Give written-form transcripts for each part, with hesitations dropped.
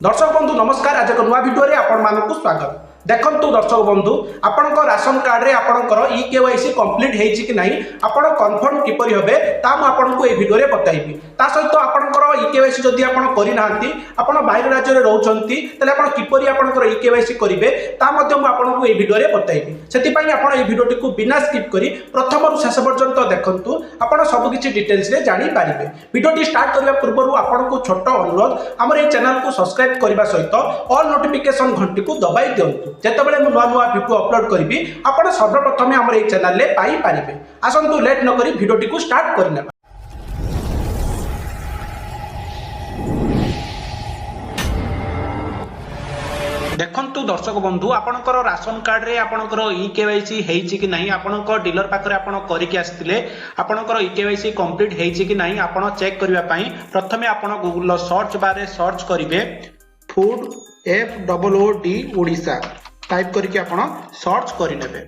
दर्शक बंधु नमस्कार। आज एक नुआ वीडियो रे आपण मानकु स्वागत। देखंतु दर्शक बंधु आपण राशन कार्ड रे आपण ई केवाईसी कंप्लीट हेछि कि नहीं आपण कन्फर्म किपरि होबे ता म आपण को ए वीडियो रे बताइबी। ता सहित आपण ई केवाईसी जदि आपण करि नाहंती आपण बाहर राज्य रे रहउछंती तले आपण किपरि आपण ई केवाईसी करिवे ता मध्ये म आपण को ए वीडियो रे बताइबी। सेति पई आपण ए वीडियो टिकु बिना स्किप करी प्रथम रु शेष पर्यंत देखंतु आपण सब किछि डिटेल्स रे जानि पारिबे। वीडियो टी स्टार्ट करबा पूर्व आपण को छोट अनुरोध हमर ए चैनल को सब्सक्राइब करबा सहित ऑल नोटिफिकेशन घंटी को दबाई दियंतु। जेतेबेले मु नुआ नुआ वीडियो अपलोड करबी आपण सर्वप्रथमे हमर ए चैनल रे पाई पारिबे। आसंतु लेट न करी वीडियो टी को स्टार्ट करनेबा। देखंतु दर्शक बंधु आपणकर राशन कार्ड रे आपणकर ई केवाईसी हेछि कि नहीं आपणकर डीलर पाखरे आपण करिक आस्थिले आपणकर ई केवाईसी कंप्लीट हेछि कि नहीं आपण चेक करिवा पई प्रथमे आपण गूगल सर्च बार रे सर्च करिवे फूड FOOD ओडिशा टाइप करके आपण सर्च करिनेबे।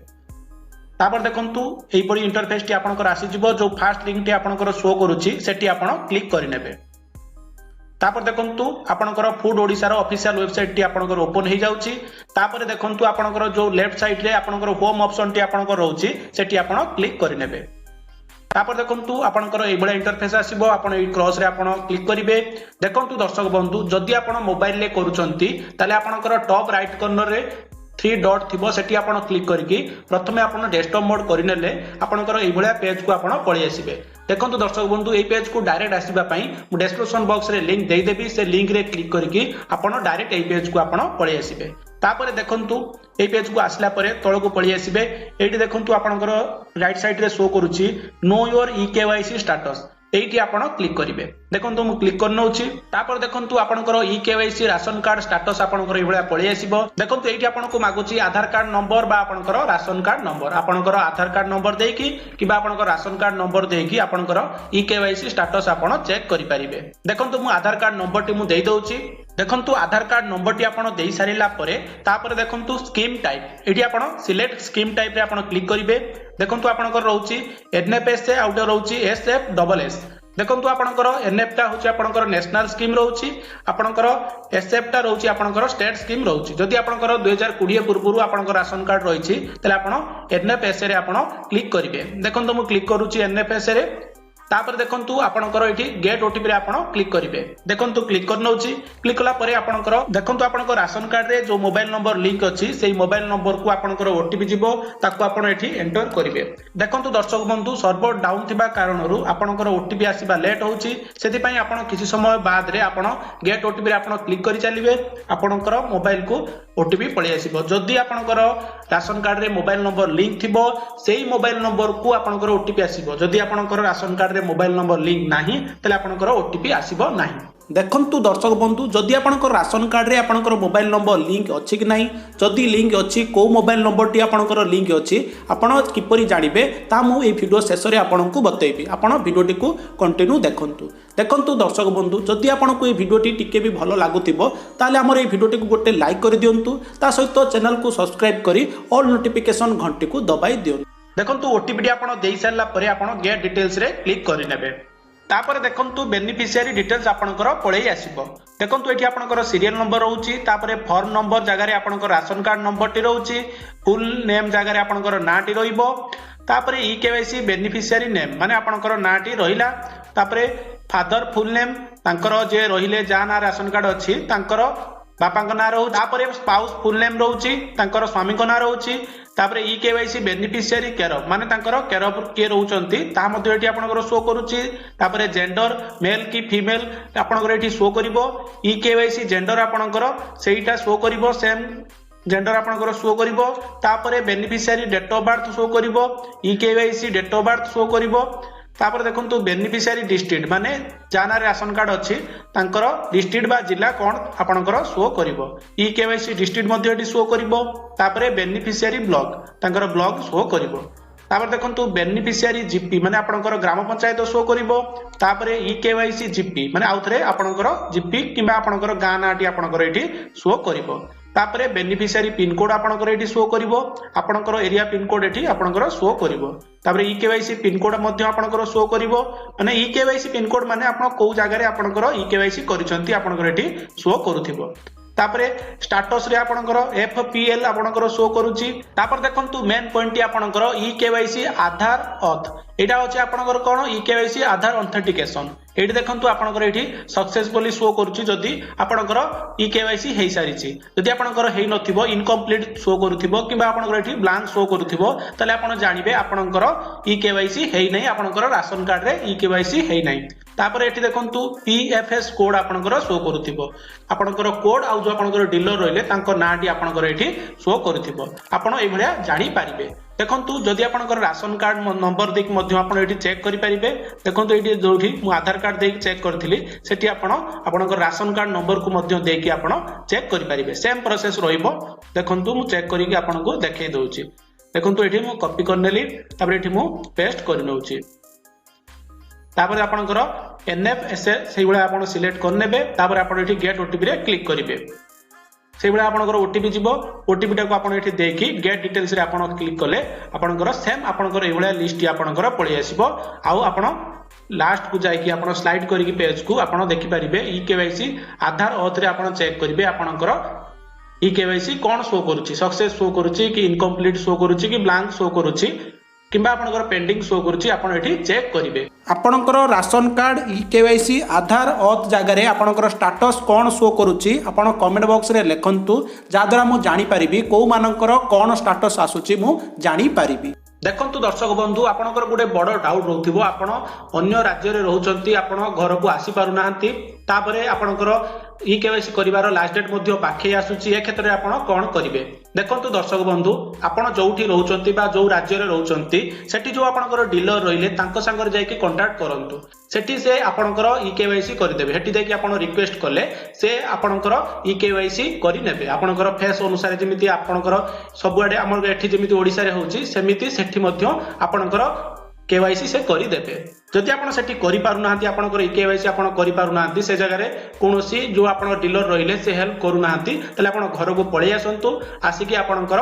तापर देखंतु एही परी इंटरफेस टी आपणकर आसी जिवो जो फर्स्ट लिंक टी आपणकर शो करूची सेठी आपण क्लिक करिनेबे। तापर देखंतु आपणकर फूड ओडिशा रो ऑफिशियल वेबसाइट टी आपणकर ओपन हे जाउची। तापर देखंतु आपणकर जो लेफ्ट साइड रे आपणकर होम ऑप्शन टी आपणकर रहउची सेठी आपण क्लिक करिनेबे। तापर देखंतु आपणकर एई बडा इंटरफेस आसीबो आपण एई क्रॉस रे आपण क्लिक करिवे। देखंतु दर्शक बंधु जदि आपण मोबाइल रे करूचंती ताले आपणकर टॉप राइट कॉर्नर रे 3 डॉट थिबो सेठी आपण क्लिक करके प्रथमे आपण डेस्कटॉप मोड करिनेले आपणकर एई बडा पेज को आपण पळि आसीबे। देखंतु दर्शक बंधु एई पेज को डायरेक्ट आसीबा पई मु डिस्क्रिप्शन बॉक्स रे लिंक देई देबी। से लिंक रे क्लिक करके आपण डायरेक्ट एई पेज को आपण पळि आसीबे। तापर देखंतु एई पेज को आसला परे तळ को पळि आसीबे। एठी देखंतु आपणकर राइट साइड रे शो करूची know your e KYC status एठी आपण क्लिक करिवे। देखंतु मु क्लिक करनौची। तापर देखंतु आपणकर e KYC ration card status आपणकर एभळा पळि आसीबो। देखंतु एठी आपनको मागुची आधार कार्ड नंबर बा आपणकर राशन कार्ड नंबर आपणकर आधार कार्ड नंबर देकी किबा आपणकर राशन कार्ड नंबर देकी आपणकर ई केवाईसी स्टेटस आपण चेक करि परिबे। देखंतु मु आधार कार्ड नंबर टी मु देई दउची। देखंतु आधार कार्ड नंबर टी आपण देई सारिला परे तापर देखंतु स्कीम टाइप एठी आपण सिलेक्ट स्कीम टाइप रे आपण क्लिक करिवे। देखंतु आपणकर रहउची NFS आ उडे रहउची SFSS। देखंतु आपणकर NF टा होची आपणकर नेशनल स्कीम रहउची आपणकर SF टा रहउची आपणकर स्टेट स्कीम रहउची। जदि आपणकर 2020 पूर्वरु आपणकर राशन कार्ड रहिछि तले आपण NFS रे आपण क्लिक करिवे। देखंतु मु क्लिक करूची NFS रे। तापर देखंतु आपणकर एठी गेट ओटीपी रे आपण क्लिक करिवे। देखंतु क्लिक करनौची। क्लिक कला परे आपणकर देखंतु आपणकर राशन कार्ड रे जो मोबाइल नंबर लिंक अछि सेही मोबाइल नंबर को आपणकर ओटीपी जिवो ताको आपण एठी एंटर करिवे। देखंतु दर्शक बंधु सर्वर डाउन थिबा कारणरू आपणकर ओटीपी आसीबा लेट होउची सेति पई आपण किछि समय बाद रे आपण गेट ओटीपी रे आपण क्लिक करि चालिवे आपणकर मोबाइल को ओटीपी पळि आसीबो। जदि आपणकर राशन कार्ड रे मोबाइल नंबर लिंक थिबो सेही मोबाइल नंबर को आपणकर ओटीपी आसीबो। जदि आपणकर राशन कार्ड रे मोबाइल नंबर लिंक नाही तले आपणकर ओटीपी आसीबो नाही। देखंतु दर्शक बंधु जदि आपणकर राशन कार्ड रे आपणकर मोबाइल नंबर लिंक अछि कि नाही जदि लिंक अछि को मोबाइल नंबर टी आपणकर लिंक अछि आपण किपरि जानिबे ता मु ए वीडियो शेष रे आपणको बतैबी। आपण वीडियो टी को कंटिन्यू देखंतु। देखंतु दर्शक बंधु जदि आपणको ए वीडियो टी टिके भी भलो लागुतिबो ताले हमर ए वीडियो टी को गोटे लाइक कर दियंतु। ता सहित चैनल को सब्सक्राइब करी ऑल नोटिफिकेशन घंटी को दबाई दियंतु। देखंतु ओटीपी टी आपण देई सारला परे आपण गेट डिटेल्स रे क्लिक करि नेबे। तापर देखंतु बेनिफिशियरी डिटेल्स आपणकर पळेई आसीबो। देखंतु एठी आपणकर सीरियल नंबर रहउची तापर फॉर्म नंबर जगह रे आपणकर राशन कार्ड नंबर टी रहउची फुल नेम जगह रे आपणकर नाटी रहिबो। तापर ई केवाईसी बेनिफिशियरी नेम माने आपणकर नाटी रहिला। तापर फादर फुल नेम तांकर जे रहिले जा ना राशन कार्ड अछि तांकर बापांक ना रहउ। तापर स्पाउस फुल नेम रहउची तांकर स्वामी को ना रहउची। तापर ई केवाईसी बेनिफिशियरी केयर माने तांकर केयर ऑफ के रहउचंती ता मध्ये एठी आपनकर शो करूची। तापर जेंडर मेल की फीमेल आपनकर एठी शो करिवो। ई केवाईसी जेंडर आपनकर सेहीटा शो करिवो सेम जेंडर आपनकर शो करिवो। तापर beneficiary date of birth show करिवो। E KYC date of birth show करिवो। तापर देखंतु बेनिफिशियरी डिस्ट्रिक्ट माने जाना राशन कार्ड अछि तांकर डिस्ट्रिक्ट बा जिला कोन आपनकर शो करिवो। ई केवाईसी डिस्ट्रिक्ट मध्ये एठी शो करिवो। तापर बेनिफिशियरी ब्लॉक तांकर ब्लॉक शो करिवो। तापर देखंतु बेनिफिशियरी जीपी माने आपनकर ग्राम पंचायत शो करिवो। तापर ई केवाईसी जीपी माने आउथरे आपनकर जीपी किबा आपनकर गां नाटी आपनकर एठी शो करिवो। तापरे बेनिफिशियरी पिन कोड आपनकर एठी शो करिवो आपनकर एरिया पिन कोड एठी आपनकर शो करिवो तापरे ईकेवाईसी पिन कोड मध्ये आपनकर शो करिवो माने ईकेवाईसी पिन कोड माने आपण को जगह रे आपनकर ईकेवाईसी करिसंती आपनकर एठी शो करूथिबो तापरे स्टेटस रे आपनकर एफपीएल आपनकर शो करूची तापर देखंतु मेन पॉइंट आपनकर ईकेवाईसी आधार ऑथ एटा होची आपनकर कोन ईकेवाईसी आधार ऑथेंटिकेशन एठी देखंतु आपनकर एठी सक्सेसफुली शो करूची जदी आपनकर ईकेवाईसी हेई सारिची जदी आपनकर हेई नथिबो इनकम्प्लीट शो करूथिबो किबा आपनकर एठी ब्लैंक शो करूथिबो तले आपण जानिबे आपनकर ईकेवाईसी हेई नै आपनकर राशन कार्ड रे ईकेवाईसी हेई नै तापर एठी देखंतु पीएफएस कोड आपनकर शो करूथिबो आपनकर कोड आ जो आपनकर डीलर रहिले तांको नाटी आपनकर एठी शो करूथिबो आपण एई भलिया जानि पारिबे देखंतु जदि आपनकर राशन कार्ड नंबर देख मध्य आपण एठी चेक करि पारिबे देखंतु एठी जोठी मु आधार कार्ड देख चेक करथिली सेठी आपनकर राशन कार्ड नंबर को मध्य देकी आपण चेक करि पारिबे सेम प्रोसेस रहिबो देखंतु मु चेक करिके आपनको देखाइ दउची देखंतु एठी मु कॉपी करनेली तापर एठी मु पेस्ट करि नउची तापर आपनकर एनएफएसए सेही बळे आपण सिलेक्ट करनेबे तापर आपण एठी गेट ओटीपी रे क्लिक करिवे से बेला आपनकर ओटीपी जीवो ओटीपी टाको आपण एठी देखि गेट डिटेल्स रे आपण क्लिक कले आपनकर सेम आपनकर एवळा लिस्ट आपनकर पळि आसीबो आउ आपण लास्ट को जाय कि आपण स्लाइड करिकि पेज को आपण देखि परिबे ईकेवाईसी आधार ऑथ रे आपण चेक करिवे आपनकर ईकेवाईसी कोन शो करूची सक्सेस शो करूची कि इनकम्प्लीट शो करूची कि ब्लैंक शो करूची किंबा आपनकर पेंडिंग शो करूची आपण एठी चेक करिवे आपनकर राशन कार्ड ईकेवाईसी आधार ऑथ जगह रे आपनकर स्टेटस कोन शो करूची आपण कमेंट बॉक्स रे लिखंतु जा द्वारा मु जानि परिबी को मानकर कोन स्टेटस आसुची मु जानि परिबी देखंतु दर्शक बंधु आपनकर गोटे बड़ डाउट रहउथिबो आपण अन्य राज्य रे रहउचंती आपण घर को आसी पारु नाहंती तापरे आपनकर ईकेवाईसी करिवार लास्ट डेट मध्ये पाखे आसुची ए क्षेत्र रे आपण कोन करिवे देखंतु दर्शक बंधु आपण जोठी रहउचंती बा जो राज्य रे रहउचंती सेठी जो आपनकर डीलर रहिले तांको संगर जाय कि कांटेक्ट करंतु सेठी से आपनकर ईकेवाईसी करि देबे हेठी जाय कि आपण रिक्वेस्ट करले से आपनकर ईकेवाईसी करि नेबे आपनकर फेस अनुसार जेमिति आपनकर सबुआडे हमर एठी जेमिति ओडिसा रे होउची सेमिति सेठी मध्ये आपनकर केवाईसी से करि देबे जदि आपण सेठी करि पारु नाहंती आपनकर केवाईसी आपण करि पारु नाहंती से जगह रे कोनोसी जो आपण डीलर रहिले से हेल्प करू नाहंती तले आपण घर को पळि आसंतु आसी कि आपनकर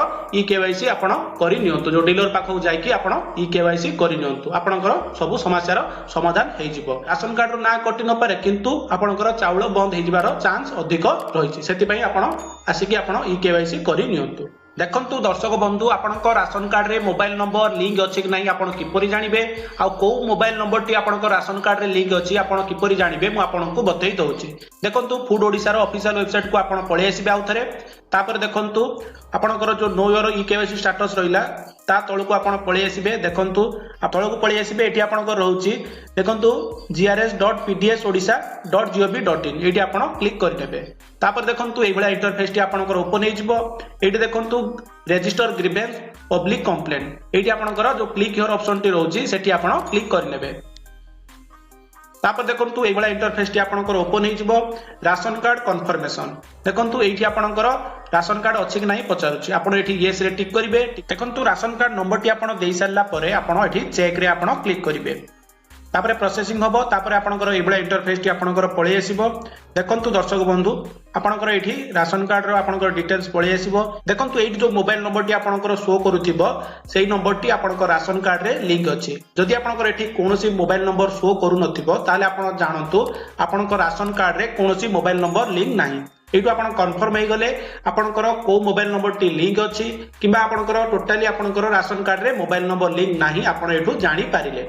केवाईसी आपण करि नियंतु जो डीलर पाखौ जाय कि आपण केवाईसी करि नियंतु आपनकर सब समस्यार समाधान हेइ जिवो राशन कार्ड रो ना कटि न पारे किंतु आपनकर चाउल बंद हेइ जिवार चांस अधिक रहिछि सेति पई आपण आसी कि आपण केवाईसी करि नियंतु देखंतु दर्शक बंधु आपनक राशन कार्ड रे मोबाइल नंबर लिंक अछि कि नाही आपण किपरि जानिबे आ को मोबाइल नंबर टी आपनक राशन कार्ड रे लिंक अछि आपण किपरि जानिबे मु आपनको बतै दउछि देखंतु फूड ओडिसा रो ऑफिशियल वेबसाइट को आपण पळि आसीबे आउथरे तापर देखंतु आपनकर जो नो योर ईकेवाईसी स्टेटस रहिला ता तळको आपण पळि आसीबे देखंतु तळको पळि आसीबे एठी आपनकर रहउछि देखंतु grs.pdsodisa.gov.in एठी आपण क्लिक करि देबे तापर देखंतु एबळा इंटरफेस टी आपनकर ओपन हेइ जिवो एठी देखंतु रजिस्टर ग्रीवेंस पब्लिक कंप्लेंट एठी आपनकर जो क्लिक हियर ऑप्शन टी रहउछि सेठी आपण क्लिक करि नेबे तापर देखंतु एबळा इंटरफेस टी आपनकर ओपन हेइ जिवो राशन कार्ड कन्फर्मेशन देखंतु एठी आपनकर राशन कार्ड अछि कि नाही पचारुछि आपण एठी यस रे टिक करिवे देखंतु राशन कार्ड नंबर टी आपण देइ सारला परे आपण एठी चेक रे आपण क्लिक करिवे तापर प्रोसेसिंग होबो तापर आपनकर एबळा इंटरफेस टी आपनकर पळि आसीबो देखंतु दर्शक बंधु आपनकर एठी राशन कार्ड रो आपनकर डिटेल्स पळि आसीबो देखंतु एठी जो मोबाइल नंबर टी आपनकर शो करूथिबो सेही नंबर टी आपनकर राशन कार्ड रे लिंक अछि जदि आपनकर एठी कोनोसी मोबाइल नंबर शो करू नथिबो ताले आपण जानंतु आपनकर राशन कार्ड रे कोनोसी मोबाइल नंबर लिंक नाही एटू आपण कन्फर्म हे गले आपनकर को मोबाइल नंबर टी लिंक अछि किबा आपनकर टोटली आपनकर राशन कार्ड रे मोबाइल नंबर लिंक नाही आपण एटू जानि पारिले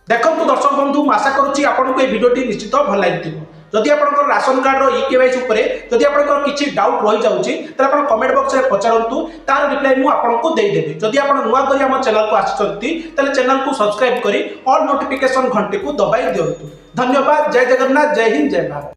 देखंतु दर्शक बंधु आशा करूची आपनको ए वीडियोटी निश्चित भल लागिथिबो जदि आपनकर राशन कार्ड रो ईकेवाईसी उपरे जदि आपनकर किछि डाउट रहि जाउची त आपण कमेंट बॉक्स रे पचारंतु तार रिप्लाई मु आपनको देइ देबे जदि आपण नुवा करी हम चैनल को आछंती तले चैनल को सब्सक्राइब करी ऑल नोटिफिकेशन घंटी को दबाई दियंतु धन्यवाद जय जगन्नाथ जय हिंद जय भारत।